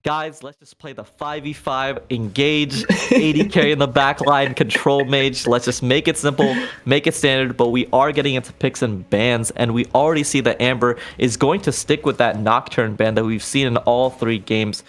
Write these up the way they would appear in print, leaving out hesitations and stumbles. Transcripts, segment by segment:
guys, let's just play the 5v5, engage, AD carry in the back line, control mage. Let's just make it simple, make it standard, but we are getting into picks and bans, and we already see that Amber is going to stick with that Nocturne ban that we've seen in all 3 games,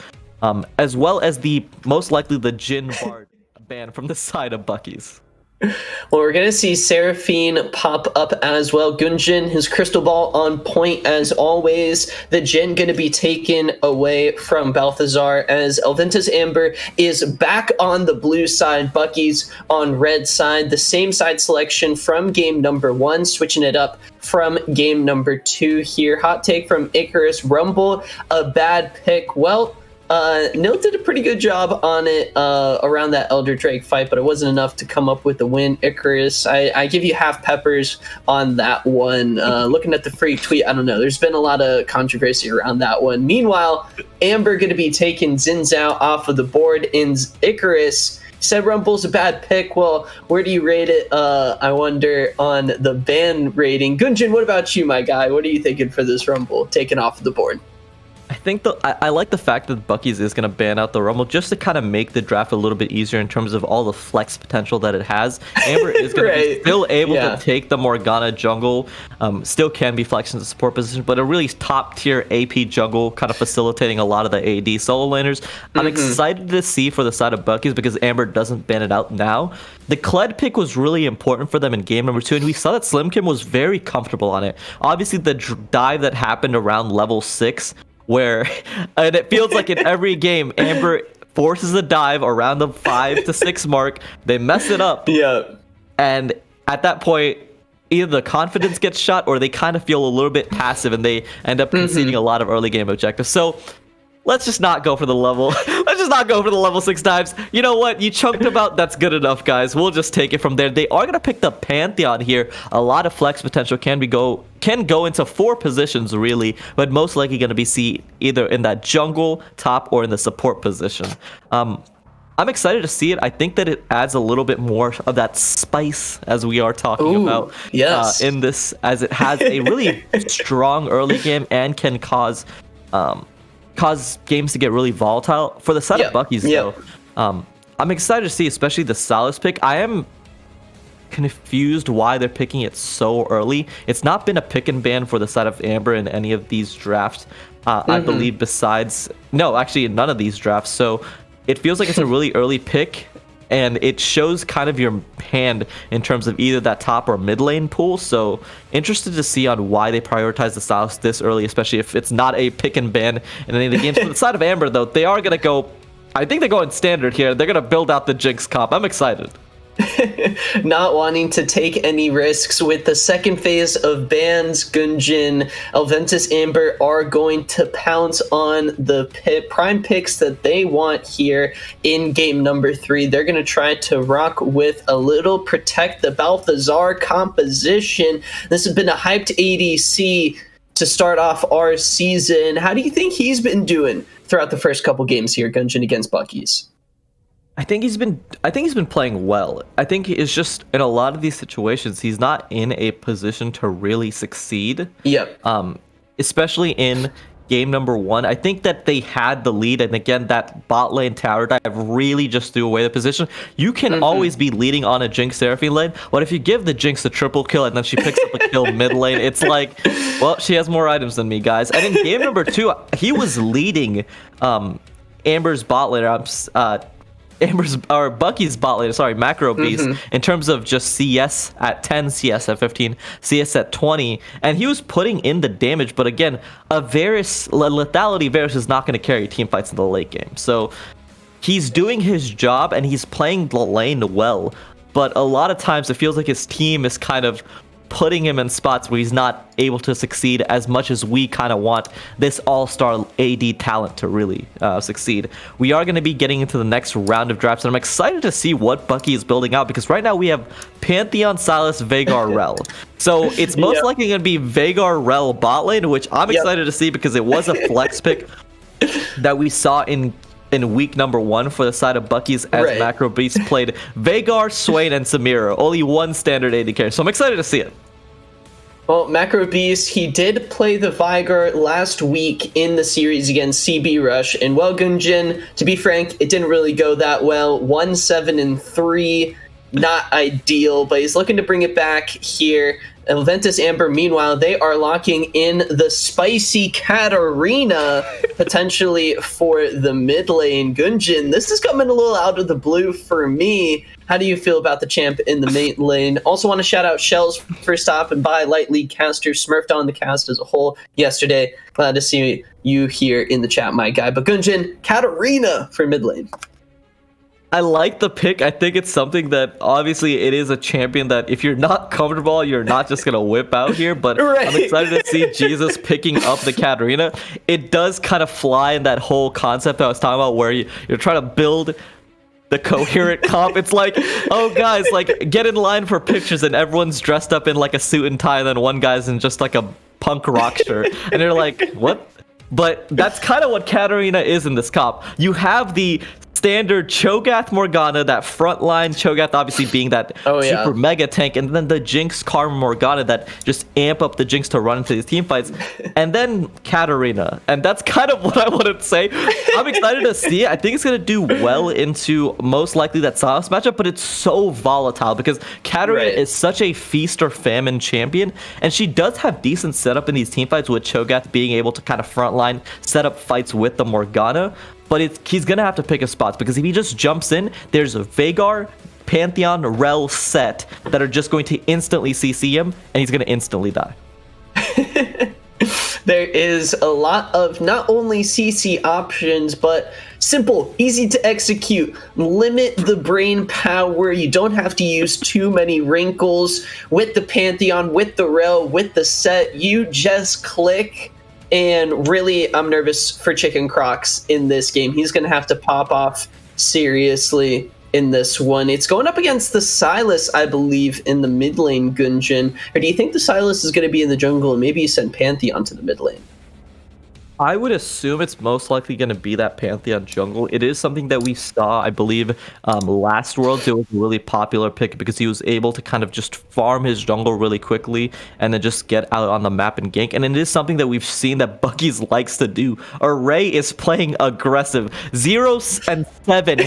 as well as most likely the Jhin Bard ban from the side of Bucky's. Well, we're going to see Seraphine pop up as well. Gunjin, his crystal ball on point as always. The Jhin going to be taken away from Balthazar as Elventus Amber is back on the blue side. Bucky's on red side. The same side selection from game number 1, switching it up from game number 2 here. Hot take from Icarus. Rumble, a bad pick. Well, Nil did a pretty good job on it around that Elder Drake fight, but it wasn't enough to come up with the win. Icarus, I give you half peppers on that one. Looking at the free tweet, I don't know. There's been a lot of controversy around that one. Meanwhile, Amber going to be taking Xin Zhao off of the board. In Icarus said Rumble's a bad pick. Well, where do you rate it, I wonder, on the ban rating? Gunjin, what about you, my guy? What are you thinking for this Rumble taken off the board? I think I like the fact that Bucky's is going to ban out the Rumble just to kind of make the draft a little bit easier in terms of all the flex potential that it has. Amber is going to be still able to take the Morgana jungle, still can be flexed into support position, but a really top tier AP jungle, kind of facilitating a lot of the AD solo laners. I'm excited to see for the side of Bucky's because Amber doesn't ban it out now. The Kled pick was really important for them in game number 2, and we saw that Slim Kim was very comfortable on it. Obviously, the dive that happened around level 6, and it feels like in every game, Amber forces a dive around the 5 to 6 mark. They mess it up. Yeah. And at that point, either the confidence gets shot or they kind of feel a little bit passive and they end up conceding a lot of early game objectives. So let's just not go for the level. Let's just not go for the level 6 dives. You know what? You chunked them out. That's good enough, guys. We'll just take it from there. They are going to pick the Pantheon here. A lot of flex potential can go into 4 positions, really, but most likely going to be either in that jungle, top, or in the support position. I'm excited to see it. I think that it adds a little bit more of that spice, as we are talking about in this, as it has a really strong early game and can cause games to get really volatile. For the side of Bucky's, though, I'm excited to see, especially the Salas pick. I am confused why they're picking it so early. It's not been a pick and ban for the side of Amber in any of these drafts, I believe, actually none of these drafts. So it feels like it's a really early pick, and it shows kind of your hand in terms of either that top or mid lane pool. So interested to see on why they prioritize the Salas this early, especially if it's not a pick and ban in any of the games. For the side of Amber, though, they are going to go, I think they're going standard here. They're going to build out the Jinx comp. I'm excited. Not wanting to take any risks with the second phase of bans, Gunjin, Elventus, Amber are going to pounce on the prime picks that they want here in game number 3. They're going to try to rock with a little protect the Balthazar composition. This has been a hyped ADC to start off our season. How do you think he's been doing throughout the first couple games here, Gunjin, against Bucky's? I think he's been playing well. I think it's just in a lot of these situations he's not in a position to really succeed. Yep. Especially in game number 1. I think that they had the lead, and again that bot lane tower dive really just threw away the position. You can always be leading on a Jinx Seraphine lane, but if you give the Jinx a triple kill and then she picks up a kill mid lane, it's like, well, she has more items than me, guys. And in game number 2, he was leading Amber's bot lane. Bucky's bot lane, sorry, Macro Beast, in terms of just CS at 10, CS at 15, CS at 20, and he was putting in the damage, but again, lethality Varus is not going to carry team fights in the late game. So he's doing his job and he's playing the lane well, but a lot of times it feels like his team is kind of putting him in spots where he's not able to succeed as much as we kind of want this all-star AD talent to really succeed. We are going to be getting into the next round of drafts, and I'm excited to see what Bucky is building out, because right now we have Pantheon, Sylas, Veigar, Rel. So it's most likely going to be Veigar, Rel bot lane, which I'm excited to see because it was a flex pick that we saw in week number 1 for the side of Bucky's, as Macro Beast played Veigar, Swain, and Samira. Only one standard AD carry, so I'm excited to see it. Well, Macro Beast, he did play the Vigar last week in the series against CB Rush, and well, Gunjin, to be frank, it didn't really go that well. 1-7-3, not ideal, but he's looking to bring it back here. Elventus Amber, meanwhile, they are locking in the spicy Katarina, potentially for the mid lane. Gunjin, this is coming a little out of the blue for me. How do you feel about the champ in the main lane? Also want to shout out Shells for stopping by, Light League caster, smurfed on the cast as a whole yesterday. Glad to see you here in the chat, my guy. But Gunjin, Katarina for mid lane. I like the pick. I think it's something that obviously it is a champion that if you're not comfortable, you're not just going to whip out here. But right. I'm excited to see Jesus picking up the Katarina. It does kind of fly in that whole concept I was talking about where you're trying to build the coherent comp. It's like, oh guys, like get in line for pictures and everyone's dressed up in like a suit and tie and then one guy's in just like a punk rock shirt. And you're like, what? But that's kind of what Katarina is in this comp. You have the standard Cho'Gath Morgana, that frontline Cho'Gath obviously being that super mega tank, and then the Jinx Karma Morgana that just amp up the Jinx to run into these team fights, and then Katarina. And that's kind of what I wanted to say. I'm excited to see it. I think it's going to do well into most likely that Sylas matchup, but it's so volatile because Katarina is such a feast or famine champion, and she does have decent setup in these team fights with Cho'Gath being able to kind of frontline set up fights with the Morgana. But he's going to have to pick his spots because if he just jumps in, there's a Veigar, Pantheon, Rel, Set that are just going to instantly CC him, and he's going to instantly die. There is a lot of not only CC options, but simple, easy to execute, limit the brain power. You don't have to use too many wrinkles with the Pantheon, with the Rel, with the Set. You just click. And really, I'm nervous for Chicken Crocs in this game. He's going to have to pop off seriously in this one. It's going up against the Sylas, I believe, in the mid lane, Gunjin. Or do you think the Sylas is going to be in the jungle and maybe you send Pantheon to the mid lane? I would assume it's most likely going to be that Pantheon jungle. It is something that we saw, I believe, last Worlds. It was a really popular pick because he was able to kind of just farm his jungle really quickly and then just get out on the map and gank. And it is something that we've seen that Bucky's likes to do. Array is playing aggressive. 0 and 7.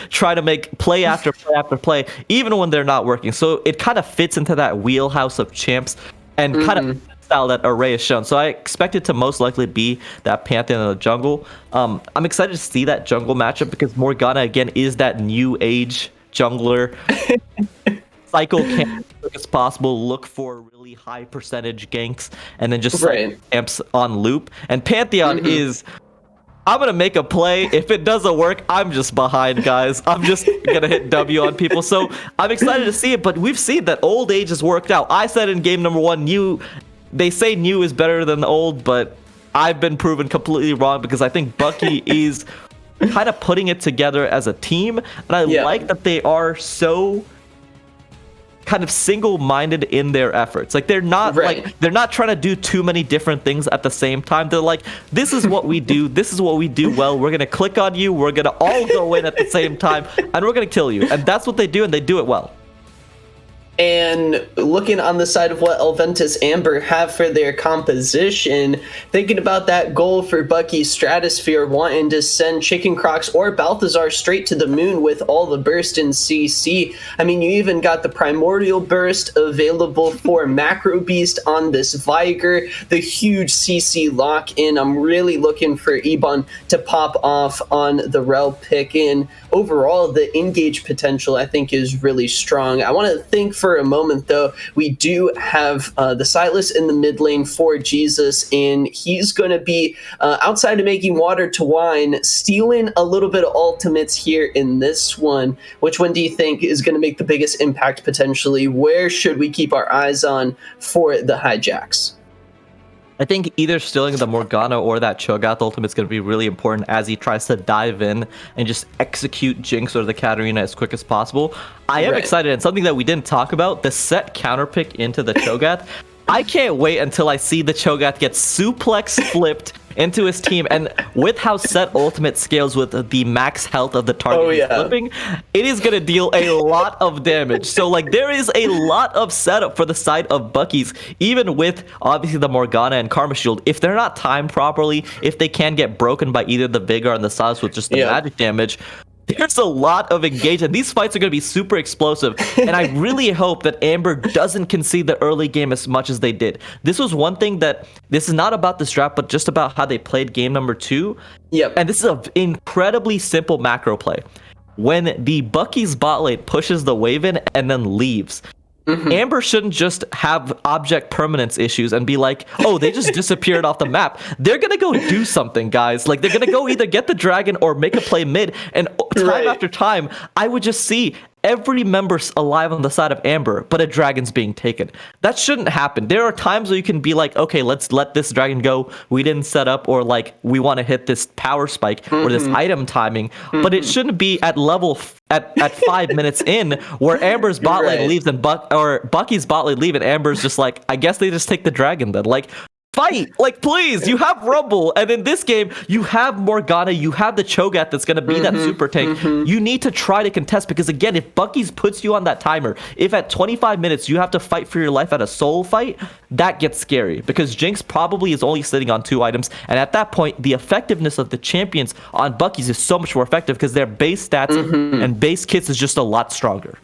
Try to make play after play after play, even when they're not working. So it kind of fits into that wheelhouse of champs and kind of style that Array has shown. So I expect it to most likely be that Pantheon in the jungle. I'm excited to see that jungle matchup because Morgana again is that new age jungler. Cycle camp as quick as possible, look for really high percentage ganks, and then just camps on loop. And Pantheon is, I'm going to make a play. If it doesn't work, I'm just behind, guys. I'm just going to hit W on people. So I'm excited to see it, but we've seen that old age has worked out. I said in game number 1, they say new is better than the old, but I've been proven completely wrong because I think Bucky is kind of putting it together as a team. And I like that they are so kind of single-minded in their efforts. Like they're not they're not trying to do too many different things at the same time. They're like, this is what we do. This is what we do well. We're going to click on you. We're going to all go in at the same time and we're going to kill you. And that's what they do, and they do it well. And looking on the side of what Elventus Amber have for their composition, thinking about that goal for Bucky Stratosphere, wanting to send Chicken Crocs or Balthazar straight to the moon with all the burst in CC. I mean, you even got the Primordial Burst available for Macro Beast on this Vigar, the huge CC lock-in. I'm really looking for Ebon to pop off on the Rel pick in. Overall, the engage potential, I think, is really strong. I want to think for a moment, though, we do have the Sylas in the mid lane for Jesus, and he's going to be, outside of making water to wine, stealing a little bit of ultimates here in this one. Which one do you think is going to make the biggest impact potentially? Where should we keep our eyes on for the hijacks? I think either stealing the Morgana or that Cho'Gath ultimate is going to be really important as he tries to dive in and just execute Jinx or the Katarina as quick as possible. I am excited, and something that we didn't talk about, the Set counterpick into the Cho'Gath. I can't wait until I see the Cho'Gath get suplex flipped into his team, and with how set ultimate scales with the max health of the target he's flipping, it is going to deal a lot of damage. So like there is a lot of setup for the side of Bucky's, even with obviously the Morgana and Karma Shield. If they're not timed properly, if they can get broken by either the Vigor and the Silas with just the magic damage, there's a lot of engagement. These fights are going to be super explosive, and I really hope that Amber doesn't concede the early game as much as they did. This was one thing that, this is not about this draft, but just about how they played game number 2. And this is an incredibly simple macro play. When the Bucky's bot lane pushes the wave in and then leaves, Amber shouldn't just have object permanence issues and be like, oh, they just disappeared off the map. They're going to go do something, guys. Like, they're going to go either get the dragon or make a play mid. And time after time, I would just see every member alive on the side of Amber, but a dragon's being taken. That shouldn't happen. There are times where you can be like, okay, let's let this dragon go. We didn't set up, or like, we want to hit this power spike or this item timing, but it shouldn't be at level at 5 minutes in where Amber's bot lane leaves and Bucky's bot lane leave, and Amber's just like, I guess they just take the dragon then. Like, fight! Like, please, you have Rumble, and in this game, you have Morgana, you have the Cho'Gath that's going to be that super tank. You need to try to contest, because again, if Bucky's puts you on that timer, if at 25 minutes you have to fight for your life at a soul fight, that gets scary, because Jinx probably is only sitting on 2 items, and at that point, the effectiveness of the champions on Bucky's is so much more effective, because their base stats and base kits is just a lot stronger.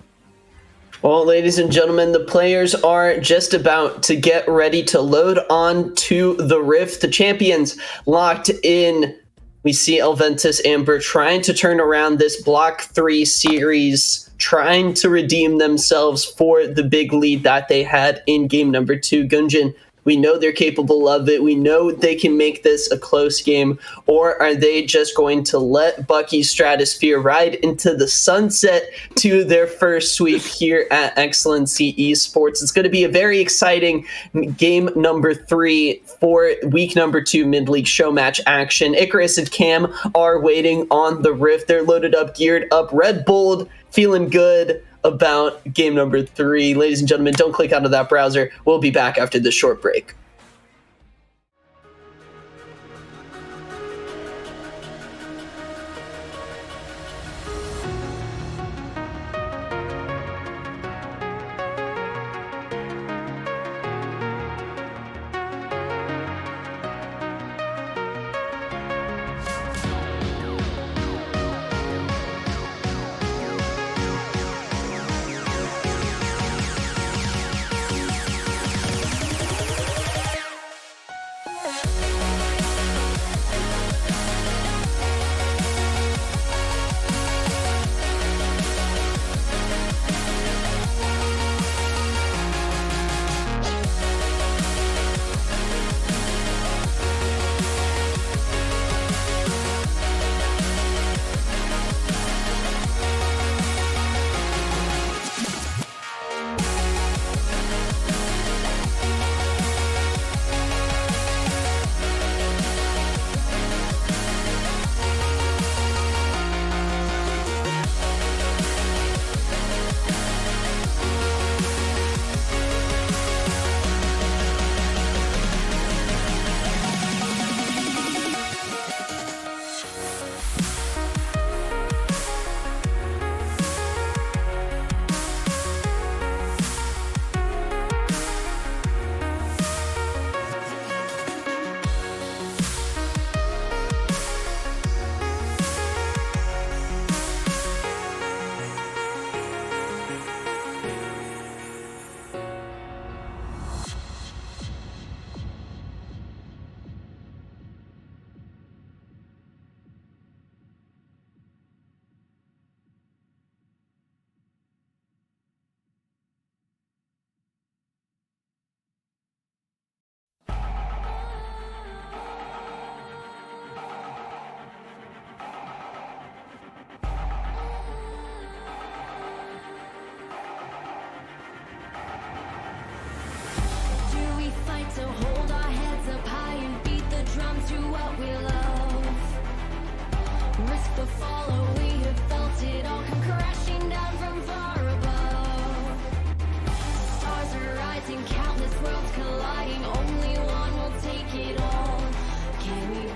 Well, ladies and gentlemen, the players are just about to get ready to load on to the Rift. The champions locked in. We see Elventus Amber trying to turn around this Block 3 series, trying to redeem themselves for the big lead that they had in game number 2. Gunjin, we know they're capable of it. We know they can make this a close game. Or are they just going to let Bucky's Stratosphere ride into the sunset to their first sweep here at XLNC Esports? It's going to be a very exciting game number 3 for week number 2 mid-league show match action. Icarus and Cam are waiting on the Rift. They're loaded up, geared up, Red Bulled, feeling good about game number 3. Ladies and gentlemen, don't click out of that browser. We'll be back after this short break. Countless worlds colliding, only one will take it all. Can we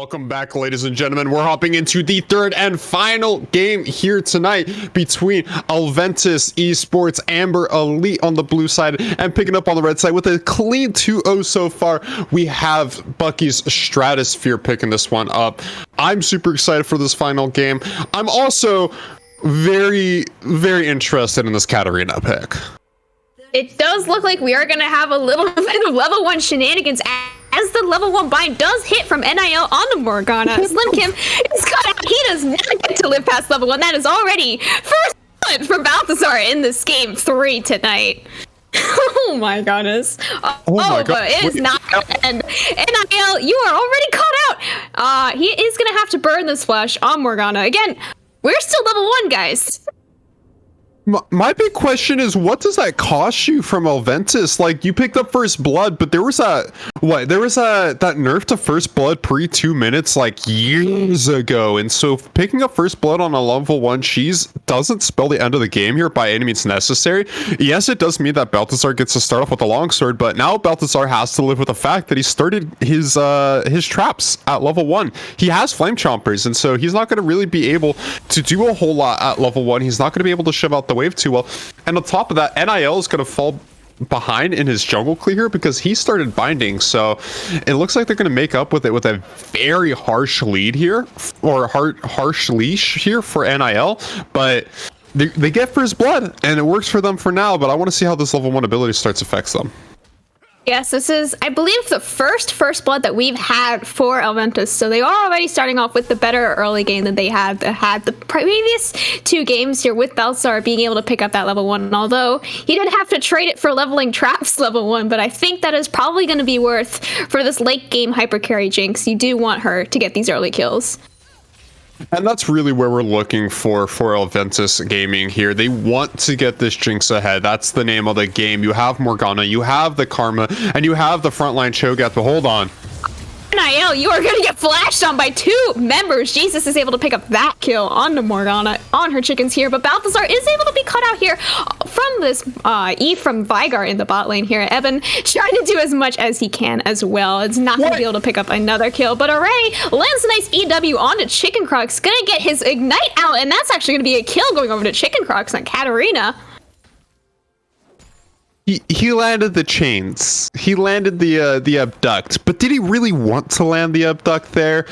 Welcome back, ladies and gentlemen. We're hopping into the third and final game here tonight between Elventus Esports, Amber Elite on the blue side, and picking up on the red side with a clean 2-0 so far. We have Bucky's Stratosphere picking this one up. I'm super excited for this final game. I'm also very, very interested in this Katarina pick. It does look like we are going to have a little bit of level 1 shenanigans as the level 1 bind does hit from NIL onto Morgana. Slim Kim is cut out. He does not get to live past level 1. That is already first blood for Balthazar in this game 3 tonight. Oh my goodness. But it is not going to end. NIL, you are already caught out. He is going to have to burn this flash on Morgana. Again, we're still level 1, guys. My big question is, what does that cost you from Elventus? Like, you picked up first blood, but there was that nerf to first blood pre 2 minutes like years ago, and so picking up first blood on a level 1 cheese doesn't spell the end of the game here by any means necessary. Yes, it does mean that Balthazar gets to start off with a longsword, but now Balthazar has to live with the fact that he started his traps at level 1. He has flame chompers, and so he's not going to really be able to do a whole lot at level 1. He's not going to be able to shove out the wave too well, and on top of that, NIL is going to fall behind in his jungle clear because he started binding, so it looks like they're going to make up with it with a very harsh lead here, or harsh leash here for NIL, but they get first blood and it works for them for now. But I want to see how this level 1 ability starts affects them. Yes, this is, I believe, the first blood that we've had for Elventus. So they are already starting off with the better early game than they had the previous 2 games here with Balthazar being able to pick up that level 1. Although he did have to trade it for leveling traps level 1, but I think that is probably going to be worth for this late game hyper carry Jinx. You do want her to get these early kills. And that's really where we're looking for Elventus Gaming here. They want to get this Jinx ahead. That's the name of the game. You have Morgana, you have the Karma, and you have the frontline Cho'Gath, but hold on. NIL, you are going to get flashed on by 2 members. Jesus is able to pick up that kill onto Morgana on her chickens here, but Balthazar is able to be cut out here from this E from Vigar in the bot lane here. Evan trying to do as much as he can as well. It's not going to be able to pick up another kill, but Array lands a nice EW onto Chicken Crocs. Going to get his Ignite out, and that's actually going to be a kill going over to Chicken Crocs on Katarina. He landed the chains. He landed the abduct, but did he really want to land the abduct there?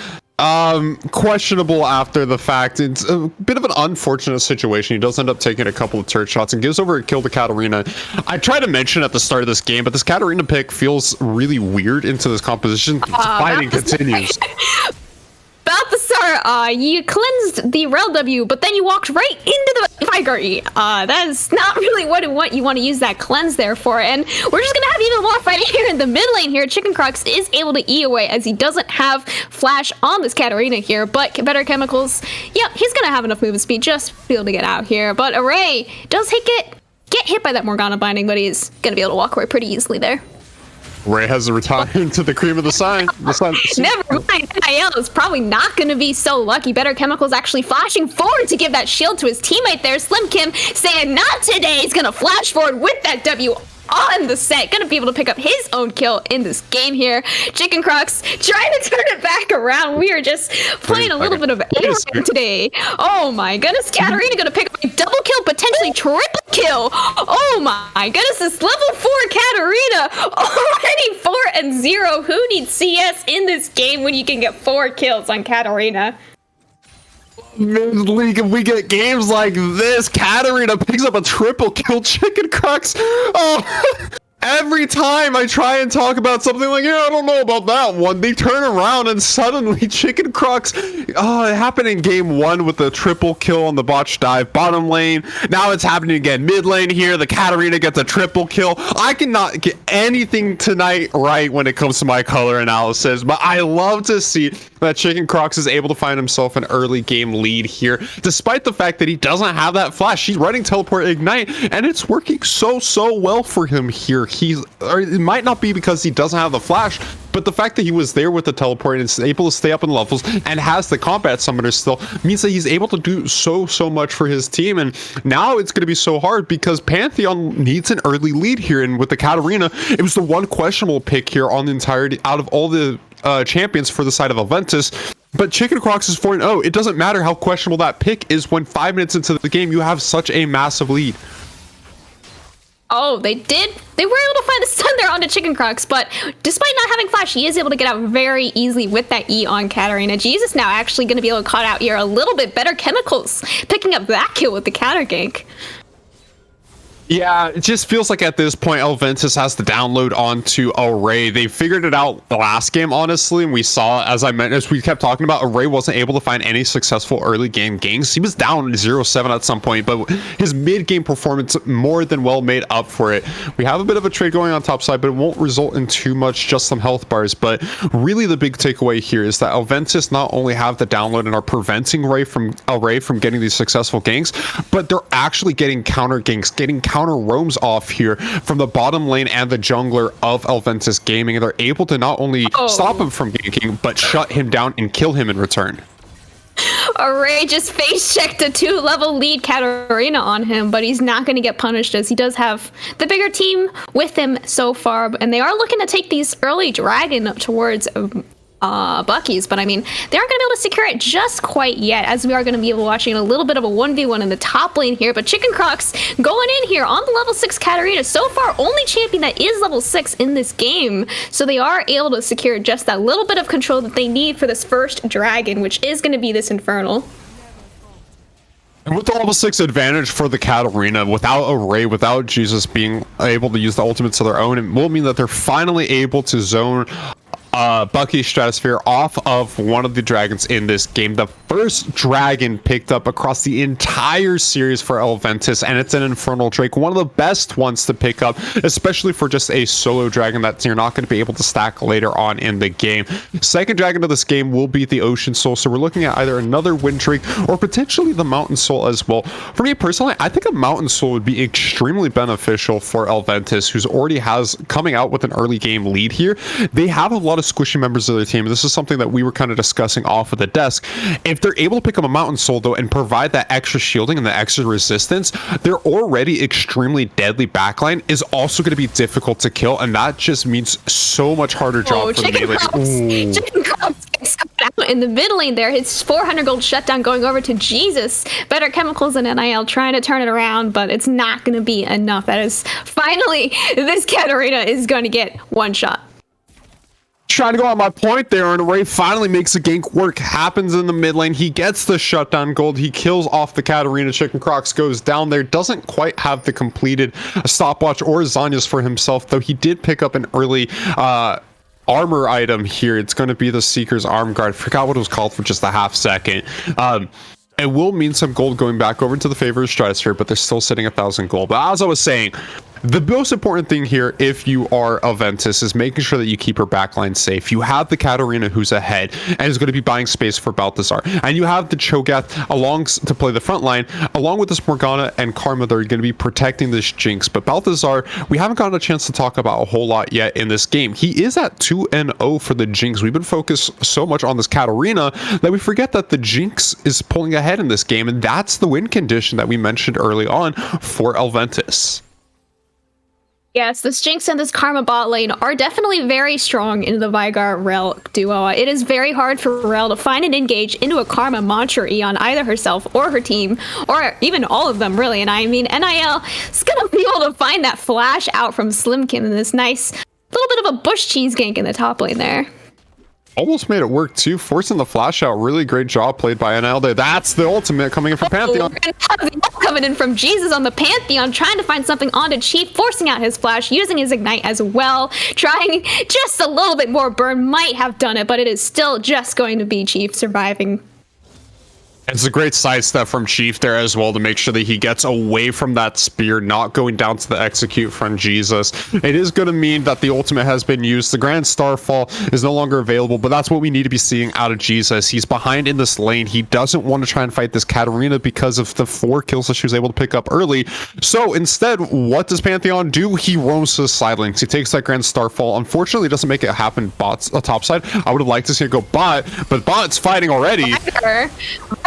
Questionable after the fact. It's a bit of an unfortunate situation. He does end up taking a couple of turret shots and gives over a kill to Katarina. I tried to mention at the start of this game, but this Katarina pick feels really weird into this composition. Fighting continues. Balthazar, you cleansed the Rel W, but then you walked right into the Vigar E. That is not really what you want to use that cleanse there for, and we're just going to have even more fighting here in the mid lane here. Chicken Crocs is able to E away as he doesn't have flash on this Katarina here, but better chemicals. Yep, he's going to have enough movement speed just to be able to get out here, but Array does get hit by that Morgana binding, but he's going to be able to walk away pretty easily there. Ray has to retire to the cream of the sign. Never mind. NIL is probably not going to be so lucky. Better Chemicals actually flashing forward to give that shield to his teammate there. Slim Kim saying not today. He's going to flash forward with that W on the set. Going to be able to pick up his own kill in this game here. Chicken Crocs trying to turn it back around. We are just playing a little bit of air today. Oh my goodness. Katarina going to pick up a double kill, potentially triple kill. Oh my goodness. This level 4 Katarina already 4-0. Who needs CS in this game when you can get 4 kills on Katarina? Mid-league, if we get games like this, Katarina picks up a triple kill. Chicken Crocs. Oh, every time I try and talk about something like, yeah, I don't know about that one, they turn around and suddenly Chicken Crocs. Oh, it happened in game 1 with the triple kill on the botch dive bottom lane. Now it's happening again mid lane here. The Katarina gets a triple kill. I cannot get anything tonight right when it comes to my color analysis, but I love to see that Chicken Crocs is able to find himself an early game lead here, despite the fact that he doesn't have that flash. He's running teleport ignite, and it's working so well for him here. Or it might not be because he doesn't have the flash, but the fact that he was there with the teleport and is able to stay up in levels and has the combat summoner still means that he's able to do so much for his team. And now it's going to be so hard because Pantheon needs an early lead here, and with the Katarina, it was the one questionable pick here on the entirety out of all the champions for the side of Elventus. But Chicken Crocs is 4-0. It doesn't matter how questionable that pick is when 5 minutes into the game, you have such a massive lead. Oh, they did. They were able to find the stun there onto Chicken Crocs, but despite not having flash, he is able to get out very easily with that E on Katarina. Jesus now actually going to be able to cut out here a little bit better chemicals, picking up that kill with the counter gank. Yeah, it just feels like at this point, Elventus has to download onto Array. They figured it out the last game, honestly, and we saw, as we kept talking about, Array wasn't able to find any successful early game ganks. He was down 0-7 at some point, but his mid-game performance more than well made up for it. We have a bit of a trade going on top side, but it won't result in too much, just some health bars. But really the big takeaway here is that Elventus not only have the download and are preventing Array from getting these successful ganks, but they're actually getting counter ganks, getting counter roams off here from the bottom lane and the jungler of Elventus Gaming, and they're able to not only stop him from ganking, but shut him down and kill him in return. Array just face checked a 2-level lead Katarina on him, but he's not going to get punished as he does have the bigger team with him so far, and they are looking to take these early dragon towards Bucky's, but I mean, they aren't going to be able to secure it just quite yet, as we are going to be watching a little bit of a 1v1 in the top lane here. But Chicken Crocs going in here on the level 6 Katarina, so far only champion that is level 6 in this game, so they are able to secure just that little bit of control that they need for this first dragon, which is going to be this Infernal. And with the level 6 advantage for the Katarina, without Array, without Jesus being able to use the ultimates of their own, it will mean that they're finally able to zone Bucky Stratosphere off of one of the dragons in this game. The first dragon picked up across the entire series for Elventus, and it's an Infernal Drake, one of the best ones to pick up, especially for just a solo dragon that you're not going to be able to stack later on in the game. Second dragon of this game will be the Ocean Soul, so we're looking at either another Wind Drake or potentially the Mountain Soul as well. For me personally, I think a Mountain Soul would be extremely beneficial for Elventus, who's already coming out with an early game lead here. They have a lot of squishy members of their team. This is something that we were kind of discussing off of the desk. If they're able to pick up a Mountain Soul though and provide that extra shielding and the extra resistance, their already extremely deadly backline is also going to be difficult to kill, and that just means so much harder job for the melee. Chicken Crocs gets out in the mid lane there. His 400 gold shutdown going over to Jesus. Better chemicals than NIL, trying to turn it around, but it's not going to be enough. That is finally, this Katarina is going to get one shot. Trying to go on my point there, and Array finally makes a gank work. Happens in the mid lane. He gets the shutdown gold. He kills off the Katarina. Chicken Crocs goes down there. Doesn't quite have the completed stopwatch or Zanya's for himself, though he did pick up an early armor item here. It's going to be the Seeker's Arm Guard. Forgot what it was called for just a half second. It will mean some gold going back over to the favor of Stratosphere, but they're still sitting 1,000 gold. But as I was saying, the most important thing here, if you are Elventus, is making sure that you keep her backline safe. You have the Katarina who's ahead and is going to be buying space for Balthazar. And you have the Cho'Gath along to play the front line, along with this Morgana and Karma that are going to be protecting this Jinx. But Balthazar, we haven't gotten a chance to talk about a whole lot yet in this game. He is at 2-0 for the Jinx. We've been focused so much on this Katarina that we forget that the Jinx is pulling ahead in this game, and that's the win condition that we mentioned early on for Elventus. Yes, this Jinx and this Karma bot lane are definitely very strong in the Veigar-Rell duo. It is very hard for Rell to find and engage into a Karma Mantra E on either herself or her team, or even all of them, really. And I mean, NIL is going to be able to find that flash out from Slimkin in this nice little bit of a bush cheese gank in the top lane there. Almost made it work too, forcing the flash out. Really great job played by NL there. That's the ultimate coming in from Pantheon. Coming in from Jesus on the Pantheon, trying to find something onto Chief, forcing out his flash, using his ignite as well, trying just a little bit more burn. Might have done it, but it is still just going to be Chief surviving. It's a great sidestep from Chief there as well to make sure that he gets away from that spear, not going down to the execute from Jesus. It is going to mean that the ultimate has been used. The Grand Starfall is no longer available, but that's what we need to be seeing out of Jesus. He's behind in this lane. He doesn't want to try and fight this Katarina because of the 4 kills that she was able to pick up early. So instead, what does Pantheon do? He roams to the side lanes. He takes that Grand Starfall. Unfortunately, it doesn't make it happen bots top side. I would have liked to see it go bot, but bot's fighting already.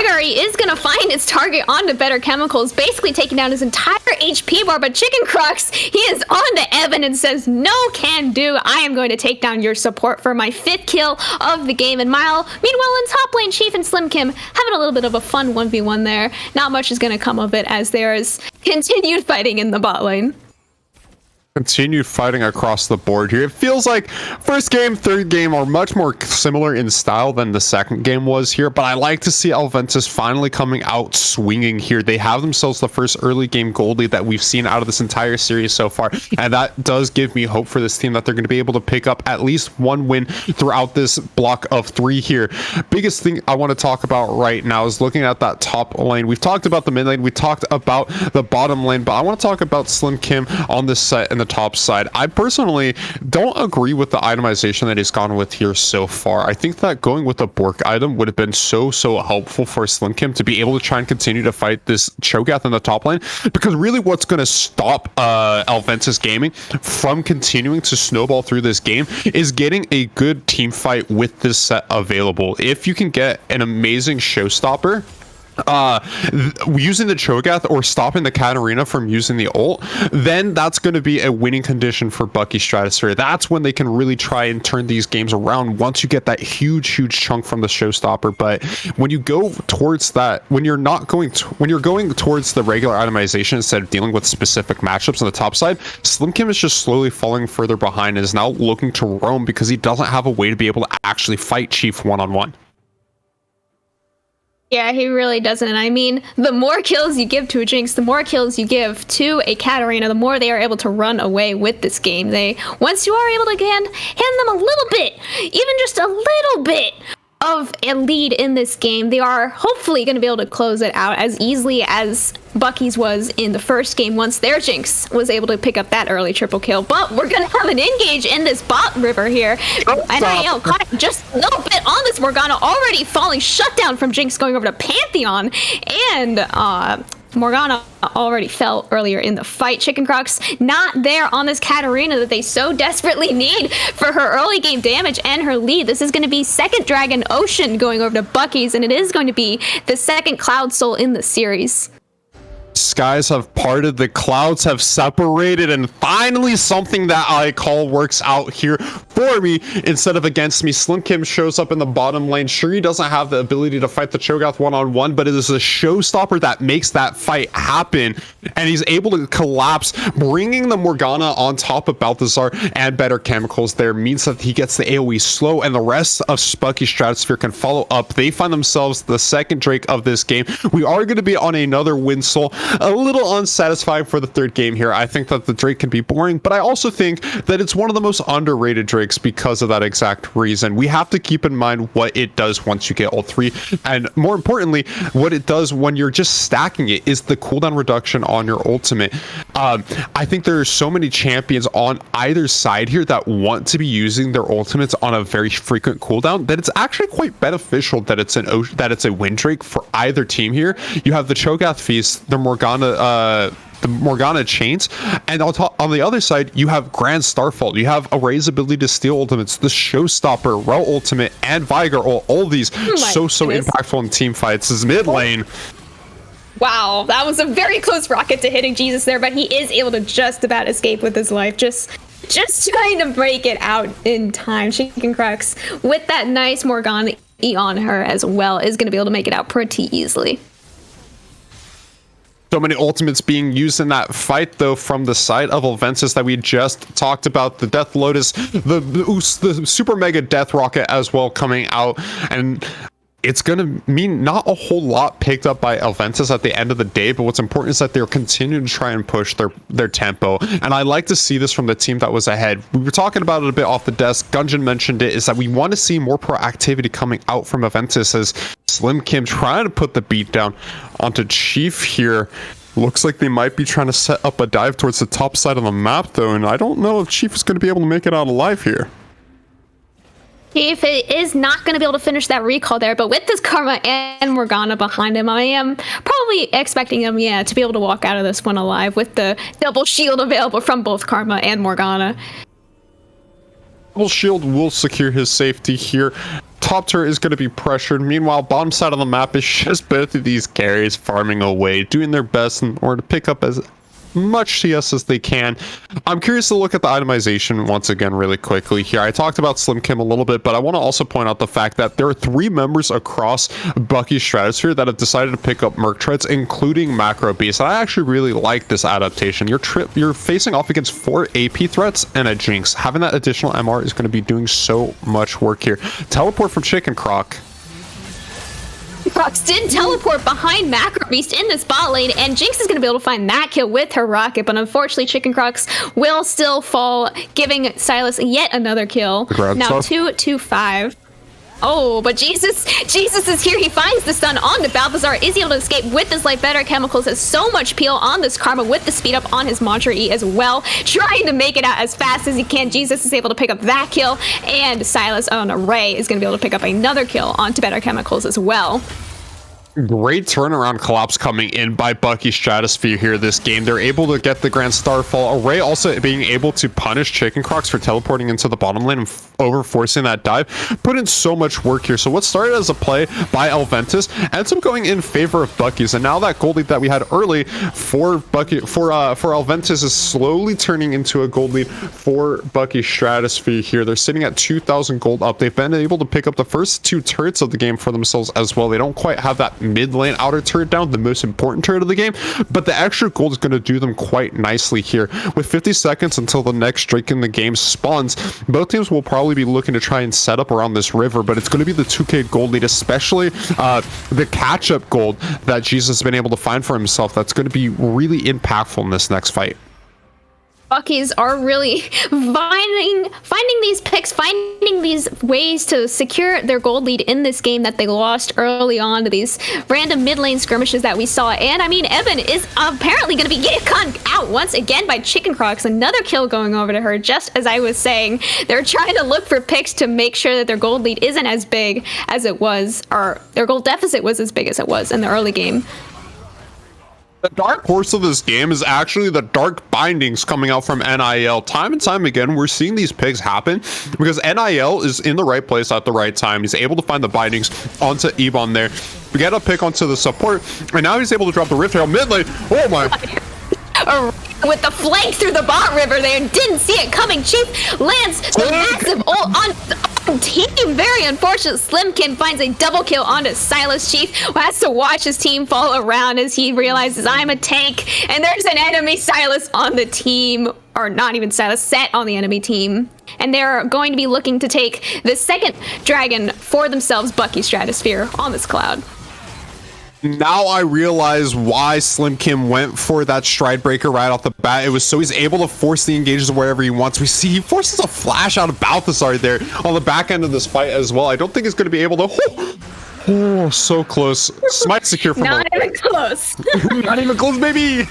He is going to find his target onto Better Chemicals, basically taking down his entire HP bar, but Chicken Crux, he is on to Evan and says, no can do, I am going to take down your support for my 5th kill of the game. And meanwhile, in top lane, Chief and Slim Kim having a little bit of a fun 1v1 there. Not much is going to come of it as there is continued fighting in the bot lane. Continued fighting across the board here. It feels like first game, third game are much more similar in style than the second game was here, but I like to see Elventus finally coming out swinging here. They have themselves the first early game gold lead that we've seen out of this entire series so far, and that does give me hope for this team that they're going to be able to pick up at least one win throughout this block of 3 here. Biggest thing I want to talk about right now is looking at that top lane. We've talked about the mid lane, we talked about the bottom lane, but I want to talk about Slim Kim on this set and the top side. I personally don't agree with the itemization that he's gone with here so far. I think that going with a Bork item would have been so helpful for Slim Kim to be able to try and continue to fight this Cho'Gath in the top lane, because really what's going to stop Elventus Gaming from continuing to snowball through this game is getting a good team fight with this set available. If you can get an amazing showstopper using the Cho'Gath or stopping the Katarina from using the ult, then that's going to be a winning condition for Bucky Stratosphere. That's when they can really try and turn these games around once you get that huge chunk from the showstopper. But when you go towards that, when you're going towards the regular itemization instead of dealing with specific matchups on the top side, Slim Kim is just slowly falling further behind and is now looking to roam because he doesn't have a way to be able to actually fight Chief one-on-one. Yeah, he really doesn't. And I mean, the more kills you give to a Jinx, the more kills you give to a Katarina, the more they are able to run away with this game. Once you are able to hand them a little bit, even just a little bit of a lead in this game, they are hopefully going to be able to close it out as easily as Bucky's was in the first game once their Jinx was able to pick up that early triple kill. But we're going to have an engage in this bot river here. NIL caught just a little bit on this Morgana, already falling shut down from Jinx going over to Pantheon, and Morgana already fell earlier in the fight. Chicken Crux not there on this Katarina that they so desperately need for her early game damage and her lead. This is going to be second Dragon Ocean going over to Bucky's, and it is going to be the second Cloud Soul in the series. Skies have parted, the clouds have separated, and finally something that I call works out here for me instead of against me. Slim Kim shows up in the bottom lane. Sure, he doesn't have the ability to fight the Cho'Gath one-on-one, but it is a showstopper that makes that fight happen, and he's able to collapse, bringing the Morgana on top of Balthazar and Better Chemicals there means that he gets the AoE slow, and the rest of Bucky Stratosphere can follow up. They find themselves the second Drake of this game. We are going to be on another win soul. A little unsatisfying for the third game here. I think that the Drake can be boring, but I also think that it's one of the most underrated Drakes because of that exact reason. We have to keep in mind what it does once you get all 3, and more importantly, what it does when you're just stacking it is the cooldown reduction on your ultimate. I think there are so many champions on either side here that want to be using their ultimates on a very frequent cooldown that it's actually quite beneficial that it's a win Drake for either team here. You have the Cho'Gath Feast, the Morgana chains, and on the other side you have Grand Starfall, you have Array's ability to steal ultimates, the Showstopper, Rel ultimate, and Viger. All these so impactful in team fights. His mid lane. Wow, that was a very close rocket to hitting Jesus there, but he is able to just about escape with his life. Just trying to break it out in time. Chicken Crux with that nice Morgana on her as well is going to be able to make it out pretty easily. So many ultimates being used in that fight, though, from the side of Elventus that we just talked about. The Death Lotus, the Super Mega Death Rocket as well coming out. And it's going to mean not a whole lot picked up by Elventus at the end of the day, but what's important is that they're continuing to try and push their tempo. And I like to see this from the team that was ahead. We were talking about it a bit off the desk. Gungeon mentioned it, is that we want to see more proactivity coming out from Elventus as Slim Kim trying to put the beat down onto Chief here. Looks like they might be trying to set up a dive towards the top side of the map, though, and I don't know if Chief is going to be able to make it out alive here. Chief is not going to be able to finish that recall there, but with this Karma and Morgana behind him, I am probably expecting him, to be able to walk out of this one alive with the double shield available from both Karma and Morgana. Double shield will secure his safety here. Top turret is going to be pressured. Meanwhile, bottom side of the map is just both of these carries farming away, doing their best in order to pick up as much CS as they can. I'm curious to look at the itemization once again really quickly here. I talked about Slim Kim a little bit, but I want to also point out the fact that there are 3 members across Bucky's Stratosphere that have decided to pick up Merc Treads, including Macro Beast. I actually really like this adaptation. You're facing off against 4 AP threats and a Jinx. Having that additional MR is going to be doing so much work here. Teleport from Chicken Croc. Crocs did teleport behind Macro Beast in this bot lane, and Jinx is going to be able to find that kill with her rocket, but unfortunately Chicken Crocs will still fall, giving Silas yet another kill. Now 2-5. Oh, but Jesus is here. He finds the stun on the Balthazar, is able to escape with his life. Better Chemicals has so much peel on this Karma with the speed up on his Mantra E as well, trying to make it out as fast as he can. Jesus is able to pick up that kill, and Silas on Array is going to be able to pick up another kill onto Better Chemicals as well. Great turnaround collapse coming in by Bucky Stratosphere here this game. They're able to get the Grand Starfall. Array also being able to punish Chicken Crocs for teleporting into the bottom lane and over forcing that dive. Put in so much work here. So what started as a play by Elventus ends up going in favor of Bucky's, and now that gold lead that we had early for Elventus is slowly turning into a gold lead for Bucky Stratosphere here. They're sitting at 2,000 gold up. They've been able to pick up the first 2 turrets of the game for themselves as well. They don't quite have that mid lane outer turret down, the most important turret of the game, but the extra gold is going to do them quite nicely here. With 50 seconds until the next Drake in the game spawns, both teams will probably be looking to try and set up around this river, but it's going to be the 2k gold lead, especially the catch-up gold that Jesus has been able to find for himself. That's going to be really impactful in this next fight. Buckies are really finding these picks, finding these ways to secure their gold lead in this game that they lost early on to these random mid lane skirmishes that we saw. And I mean, Evan is apparently going to be getting out once again by Chicken Crocs. Another kill going over to her, just as I was saying. They're trying to look for picks to make sure that their gold lead isn't as big as it was, or their gold deficit was as big as it was in the early game. The dark horse of this game is actually the dark bindings coming out from NIL. Time and time again, we're seeing these picks happen because NIL is in the right place at the right time. He's able to find the bindings onto Ebon there. We get a pick onto the support, and now he's able to drop the Rift Herald mid lane. Oh my. With the flank through the bot river there, didn't see it coming. Chief lands the massive ult on team. Very unfortunate. Slim Kim finds a double kill onto Silas. Chief has to watch his team fall around as he realizes, I'm a tank, and there's an enemy Silas on the team, or not even Silas, Set on the enemy team, and they're going to be looking to take the second dragon for themselves. Bucky Stratosphere on this cloud. Now I realize why Slim Kim went for that stride breaker right off the bat. It was so he's able to force the engages wherever he wants. We see he forces a flash out of Balthazar there on the back end of this fight as well. I don't think he's going to be able to... Oh, so close. Smite secure from Not even close. Not even close, baby.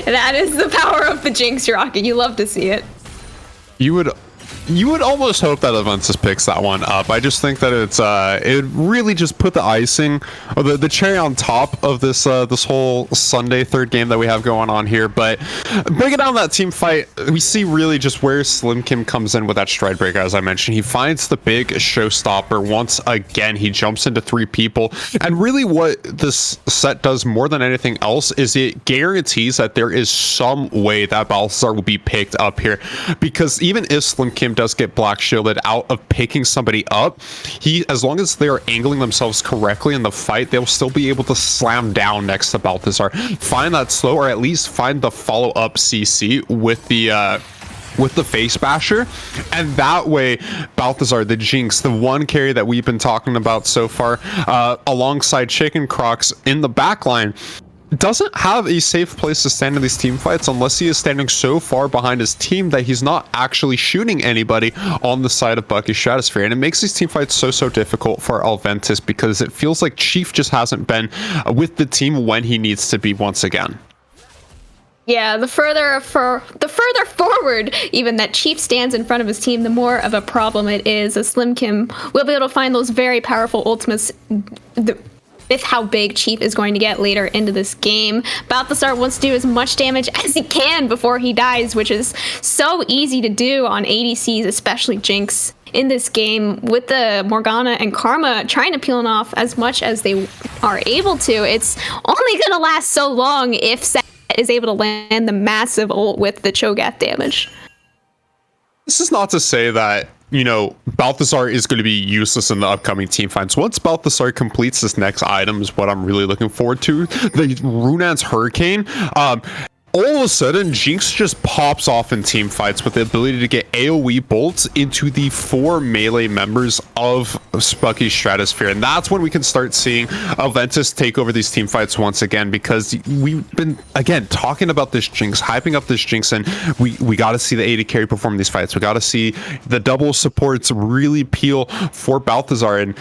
That is the power of the Jinx rocket. You love to see it. You would almost hope that Elventus picks that one up. I just think that it really just put the icing or the cherry on top of this this whole Sunday third game that we have going on here. But breaking down that team fight, we see really just where Slim Kim comes in with that stride breaker. As I mentioned, he finds the big showstopper once again. He jumps into 3 people, and really what this set does more than anything else is it guarantees that there is some way that Balthazar will be picked up here, because even if Slim Kim does get black shielded out of picking somebody up, as long as they are angling themselves correctly in the fight, they'll still be able to slam down next to Balthazar, find that slow, or at least find the follow-up CC with the face basher, and that way Balthazar, the Jinx, the one carry that we've been talking about so far, alongside Chicken Crocs in the backline, doesn't have a safe place to stand in these team fights unless he is standing so far behind his team that he's not actually shooting anybody on the side of Bucky Stratosphere. And it makes these team fights so difficult for Elventus because it feels like Chief just hasn't been with the team when he needs to be once again. Yeah, the further forward even that Chief stands in front of his team, the more of a problem it is. As Slim Kim will be able to find those very powerful ultimates with how big Chief is going to get later into this game. Balthazar wants to do as much damage as he can before he dies, which is so easy to do on ADCs, especially Jinx. In this game, with the Morgana and Karma trying to peel off as much as they are able to, it's only going to last so long if Set is able to land the massive ult with the Cho'Gath damage. This is not to say that, you know, Balthazar is going to be useless in the upcoming team fights. Once Balthazar completes this next item is what I'm really looking forward to. The Runaan's Hurricane. All of a sudden, Jinx just pops off in team fights with the ability to get AoE bolts into the 4 melee members of Bucky's Stratosphere. And that's when we can start seeing Elventus take over these team fights once again, because we've been, again, talking about this Jinx, hyping up this Jinx, and we got to see the AD carry perform these fights. We got to see the double supports really peel for Balthazar. And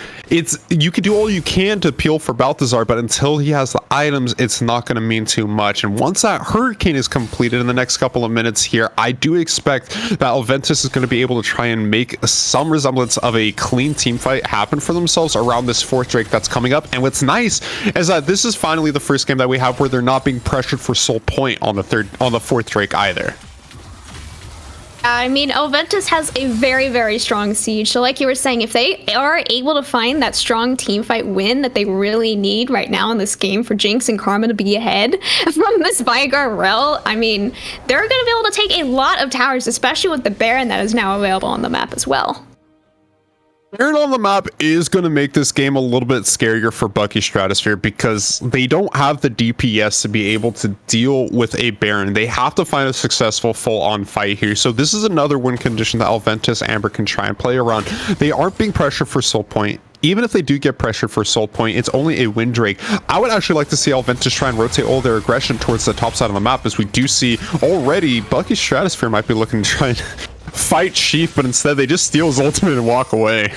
you can do all you can to peel for Balthazar, but until he has the items, it's not going to mean too much. And once that Hurricane is completed in the next couple of minutes here, I do expect that Elventus is going to be able to try and make some resemblance of a clean team fight happen for themselves around this 4th Drake that's coming up. And what's nice is that this is finally the first game that we have where they're not being pressured for soul point on the 4th Drake either. I mean, Elventus has a very, very strong siege. So like you were saying, if they are able to find that strong teamfight win that they really need right now in this game for Jinx and Karma to be ahead from this Veigar Rel, I mean, they're going to be able to take a lot of towers, especially with the Baron that is now available on the map as well. Baron on the map is going to make this game a little bit scarier for Bucky Stratosphere, because they don't have the DPS to be able to deal with a Baron. They have to find a successful full-on fight here. So this is another win condition that Elventus Amber can try and play around. They aren't being pressured for soul point. Even if they do get pressured for soul point, it's only a wind drake. I would actually like to see Elventus try and rotate all their aggression towards the top side of the map, as we do see already Bucky Stratosphere might be looking to try and fight Sheaf, but instead they just steal his ultimate and walk away.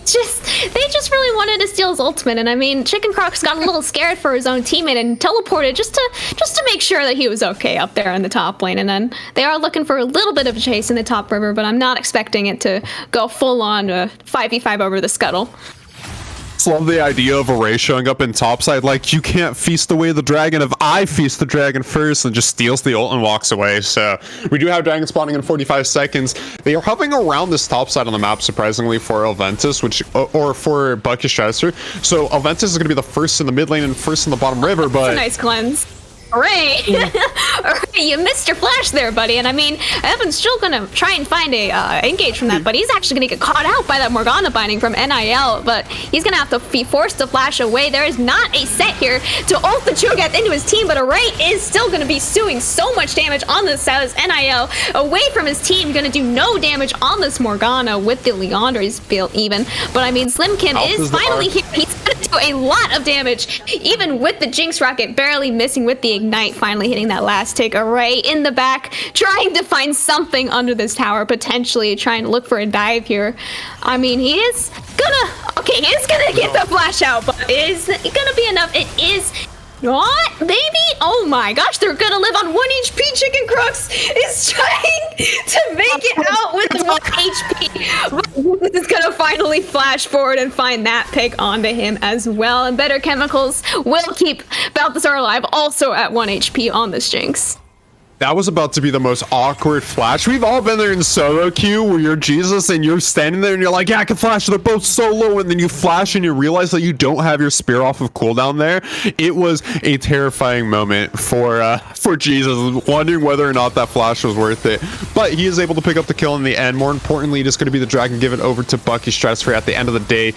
They just really wanted to steal his ultimate, and I mean, Chicken Crocs got a little scared for his own teammate and teleported just to make sure that he was okay up there in the top lane. And then they are looking for a little bit of a chase in the top river, but I'm not expecting it to go full on 5v5 over the scuttle. Love the idea of Array showing up in topside, like, you can't feast away the dragon if I feast the dragon first, and just steals the ult and walks away. So we do have dragon spawning in 45 seconds. They are hovering around this topside on the map, surprisingly, for Elventus, or for Bucky Stratosphere. So Elventus is going to be the first in the mid lane and first in the bottom river, but that's a nice cleanse. Alright, you missed your flash there, buddy. And I mean, Evan's still gonna try and find a engage from that, but he's actually gonna get caught out by that Morgana binding from NIL, but he's gonna have to be forced to flash away. There is not a set here to ult the Cho'Gath into his team, but Array is still gonna be doing so much damage on this Silas. NIL away from his team, gonna do no damage on this Morgana with the Leandre's build even. But I mean, Slim Kim is finally here. He's gonna do a lot of damage, even with the Jinx rocket barely missing with the Ignite, finally hitting that last tick. Array in the back, trying to find something under this tower, potentially trying to look for a dive here. I mean, he is gonna get the flash out, but is it gonna be enough? It is not, maybe? Oh my gosh, they're gonna live on 1 HP. Chicken Crocs is trying to make it out with 1 HP. This is gonna finally flash forward and find that pick onto him as well. And Better Chemicals will keep Balthazar alive, also at 1 HP on this Jinx. that was about to be the most awkward flash. We've all been there in solo queue where you're Jesus and you're standing there and you're like, yeah, I can flash. They're both solo. And then you flash and you realize that you don't have your spear off of cooldown there. It was a terrifying moment for Jesus, wondering whether or not that flash was worth it. But he is able to pick up the kill in the end. More importantly, it is going to be the dragon given over to Bucky Stratosphere at the end of the day,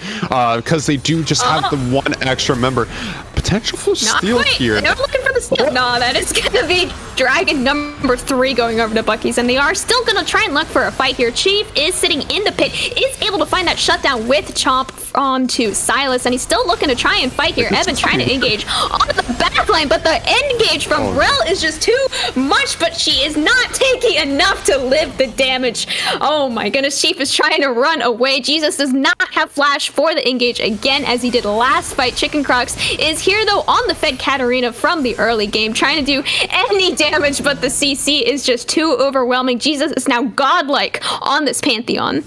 because they do just have the one extra member. Potential for steal here. They're looking for the steal. No, that is going to be dragon number 3 going over to Bucky's, and they are still going to try and look for a fight here. Chief is sitting in the pit, is able to find that shutdown with Chomp onto Silas, and he's still looking to try and fight here. Evan trying to engage on the backline, but the engage from Rel is just too much, but she is not taking enough to live the damage. Oh my goodness, Chief is trying to run away. Jesus does not have flash for the engage again, as he did last fight. Chicken Crocs is here though on the Fed Katarina from the early game, trying to do any damage, but the CC is just too overwhelming. Jesus is now godlike on this Pantheon.